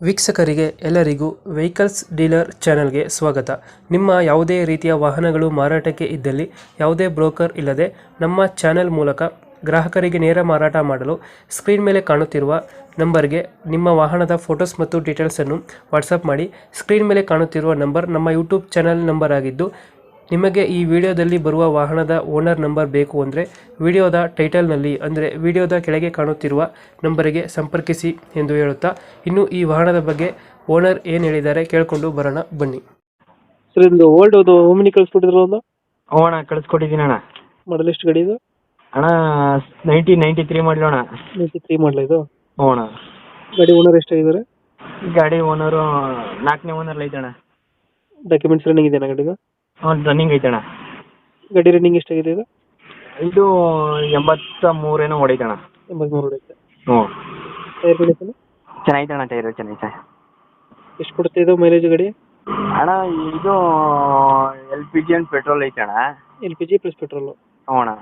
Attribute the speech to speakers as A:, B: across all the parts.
A: ವೀಕ್ಷಕರಿಗೆ ಎಲ್ಲರಿಗೂ vehicles dealer ಚಾನೆಲ್ಗೆ ಸ್ವಾಗತ. ನಿಮ್ಮ ಯಾವುದೇ ರೀತಿಯ ವಾಹನಗಳು ಮಾರಾಟಕ್ಕೆ ಇದ್ದಲ್ಲಿ ಯಾವುದೇ ಬ್ರೋಕರ್ ಇಲ್ಲದೆ ನಮ್ಮ ಚಾನೆಲ್ ಮೂಲಕ ಗ್ರಾಹಕರಿಗೆ ನೇರ ಮಾರಾಟ ಮಾಡಲು ಸ್ಕ್ರೀನ್ ಮೇಲೆ ಕಾಣುತ್ತಿರುವ ನಂಬರ್ಗೆ ನಿಮ್ಮ ವಾಹನದ ಫೋಟೋಸ್ ಮತ್ತು ಡೀಟೇಲ್ಸನ್ನು ವಾಟ್ಸಪ್ ಮಾಡಿ. ಸ್ಕ್ರೀನ್ ಮೇಲೆ ಕಾಣುತ್ತಿರುವ ನಂಬರ್ ನಮ್ಮ ಯೂಟ್ಯೂಬ್ ಚಾನೆಲ್ ನಂಬರ್ ಆಗಿದ್ದು, ನಿಮಗೆ ಈ ವಿಡಿಯೋದಲ್ಲಿ ಬರುವ ವಾಹನದ ಓನರ್ ನಂಬರ್ ಬೇಕು ಅಂದರೆ ವಿಡಿಯೋದ ಟೈಟಲ್ನಲ್ಲಿ ಅಂದರೆ ವಿಡಿಯೋದ ಕೆಳಗೆ ಕಾಣುತ್ತಿರುವ ನಂಬರಿಗೆ ಸಂಪರ್ಕಿಸಿ ಎಂದು ಹೇಳುತ್ತಾ, ಇನ್ನು ಈ ವಾಹನದ ಬಗ್ಗೆ ಓನರ್ ಏನು ಹೇಳಿದ್ದಾರೆ ಕೇಳಿಕೊಂಡು ಬರೋಣ ಬನ್ನಿ. ಸರ್, ಇದು ಓಲ್ಡ್ ಅದು ಓಮಿನಿ ಕಳಿಸ್ಕೊಟ್ಟಿದ್ರು ಒಂದು
B: ಅಣ್ಣ ಕಳಿಸ್ಕೊಟ್ಟಿದ್ದೀನಿ ಅಣ್ಣ.
A: ಮಾಡಲ್ ಎಷ್ಟು ಗಾಡಿ ಇದು?
B: ಅಣ್ಣ 1993 ಮಾಡಲು ಅಣ್ಣ.
A: 93 ಮಾಡಲ ಇದು?
B: ಹ್ಞೂ ಅಣ್ಣ.
A: ಗಾಡಿ ಓನರ್ ಎಷ್ಟಾಗಿದ್ದಾರೆ?
B: ಗಾಡಿ ಓನರು 4ನೇ ಓನರ್ ಐತೆ ಅಣ್ಣ.
A: ಡಾಕ್ಯುಮೆಂಟ್ಸ್ ರನ್ನಿಂಗ್ ಇದೆಯಾ ಗಾಡಿದು?
B: ರನ್ನಿಂಗ್ ಐತೆ ಅಣ್ಣ.
A: ಗಾಡಿ ರನ್ನಿಂಗ್ ಎಷ್ಟಾಗಿದೆ ಇದು?
B: ಇದು 83 ಏನೋ ಹೊಡೈತೆ ಅಣ್ಣ.
A: 83 ಹೊಡೆಯುತ್ತೆ.
B: ಹ್ಞೂ.
A: ಟೈರ್ ಕಂಡೀಷನ್
B: ಚೆನ್ನಾಗೈತೆ ಅಣ್ಣ, ಟೈರು ಚೆನ್ನಾಗೈತೆ.
A: ಎಷ್ಟು ಕೊಡುತ್ತೆ ಇದು ಮೈಲೇಜ್ ಗಾಡಿ?
B: ಅಣ್ಣ ಇದು LPG ಆ್ಯಂಡ್ ಪೆಟ್ರೋಲ್ ಐತೆ ಅಣ್ಣ.
A: LPG plus petrol?
B: ಹ್ಞೂ ಅಣ್ಣ.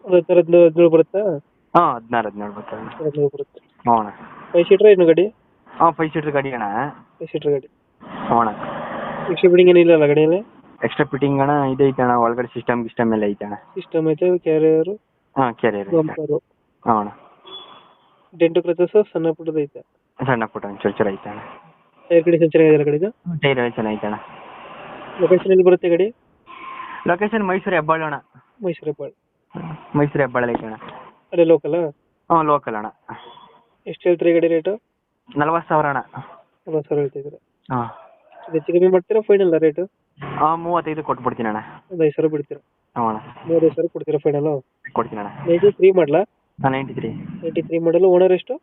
A: ಅದು 17 ಬರುತ್ತಾ?
B: ಹಾಂ, 16 ಬರ್ತದೆ.
A: 17 ಬರುತ್ತೆ.
B: ಹ್ಞೂ ಅಣ್ಣ.
A: 5 ಸೀಟ್ರಾ ಏನು ಗಾಡಿ?
B: ಹಾಂ, 5 ಸೀಟ್ರ್ ಗಾಡಿ ಅಣ್ಣ.
A: 5 ಸೀಟ್ರ್ ಗಾಡಿ.
B: ಹ್ಞೂ ಅಣ್ಣ.
A: ಎಕ್ಸ್ಟ್ರಾ ಬಿಡಿಂಗ್ ಏನಿಲ್ಲ ಅಲ್ಲ ಗಾಡಿಯಲ್ಲಿ?
B: ಎಕ್ಸ್ಟ್ರಾ ಫಿಟ್ಟಿಂಗ್ ಅಣ್ಣ ಇದೈತೆ ಅಣ್ಣ, ಒಳಗಡೆ ಸಿಸ್ಟಮ್ ಎಲ್ಲ ಐತೆ ಅಣ್ಣ.
A: ಸಿಸ್ಟಮ್ ಐತೆ, ಕ್ಯಾರಿಯರು,
B: ಹಾಂ, ಕ್ಯಾರಿಯರ್ ಐತೆ.
A: ಬಂಪರು.
B: ಹಾಂ ಅಣ್ಣ.
A: ಡೆಂಟು ಕ್ರಚಸ್ ಸಣ್ಣ ಪುಟ್ಟದ ಐತೆ?
B: ಸಣ್ಣ ಪುಟ್ಟ ಒಂಚೂರು ಐತೆ ಅಣ್ಣ.
A: ಟೈರ್ ಕಂಡೀಷನ್ ಚೆನ್ನಾಗಿದೆ ಗಾಡಿದು?
B: ಟೈರ್ ಎಲ್ಲ ಚೆನ್ನಾಗೈತೆ ಅಣ್ಣ.
A: ಲೊಕೇಶನ್ ಎಲ್ಲಿ ಬರುತ್ತೆ ಗಾಡಿ?
B: ಲೊಕೇಶನ್ ಮೈಸೂರು ಹೆಬ್ಬಾಳು ಅಣ್ಣ.
A: ಮೈಸೂರು ಹೆಬ್ಬಾಳು.
B: ಮೈಸೂರು ಹೆಬ್ಬಾಳು ಐತೆ ಅಣ್ಣ.
A: ಅಲ್ಲೇ ಲೋಕಲಾ?
B: ಹಾಂ, ಲೋಕಲ್ ಅಣ್ಣ.
A: ಎಷ್ಟು ಹೇಳ್ತೀರಿ ಗಾಡಿ ರೇಟು?
B: 40,000 ಅಣ್ಣ.
A: 40,000 ಹೇಳ್ತಿದ್ದೀರಾ?
B: ಹಾಂ.
A: ಹೆಚ್ಚು ಕಮ್ಮಿ ಮಾಡ್ತೀರಾ ಫೈನಲ್ ರೇಟು?
B: ಹಾಂ, 35 ಕೊಟ್ಬಿಡ್ತೀನಿ ಅಣ್ಣ.
A: ಒಂದು 5,000 ಬಿಡ್ತೀರಾ?
B: ಹ್ಞೂ ಅಣ್ಣ.
A: 35,000 ಕೊಡ್ತೀರಾ ಫೈನಲು?
B: ಕೊಡ್ತೀನಿ ಅಣ್ಣ.
A: 93 ಮಾಡಲಾ?
B: ಹಾಂ, 93.
A: 93 ಮಾಡಲು. ಓನರ್ ಎಷ್ಟು?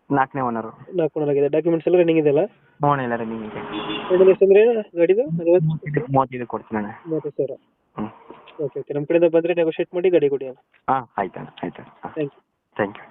B: 4ನೇ ಓನರು.
A: 4 ಓನರ್ ಆಗಿದೆ. ಡಾಕ್ಯುಮೆಂಟ್ಸ್ ಎಲ್ಲ ರನ್ನಿಂಗ್ ಇದೆಯಲ್ಲ?
B: ಹ್ಞೂ ಅಣ್ಣ, ಎಲ್ಲ ರನ್ನಿಂಗ್ ಇದೆ.
A: ಫೈನಲ್ ಎಷ್ಟು ಅಂದರೆ ಗಾಡಿದು?
B: 35 ಕೊಡ್ತೀನಿ ಅಣ್ಣ.
A: 30,000.
B: ಹ್ಞೂ.
A: Okay okay. ನಮ್ಮ ಕಡೆಯಿಂದ ಬಂದರೆ ನೆಗೋಷಿಯೇಟ್ ಮಾಡಿ ಗಾಡಿ ಕೊಡಿ ಅಣ್ಣ.
B: ಹಾಂ, ಆಯ್ತು ಅಣ್ಣ, ಆಯ್ತು. ಹಾಂ,
A: ಥ್ಯಾಂಕ್ ಯು.
B: Thank you.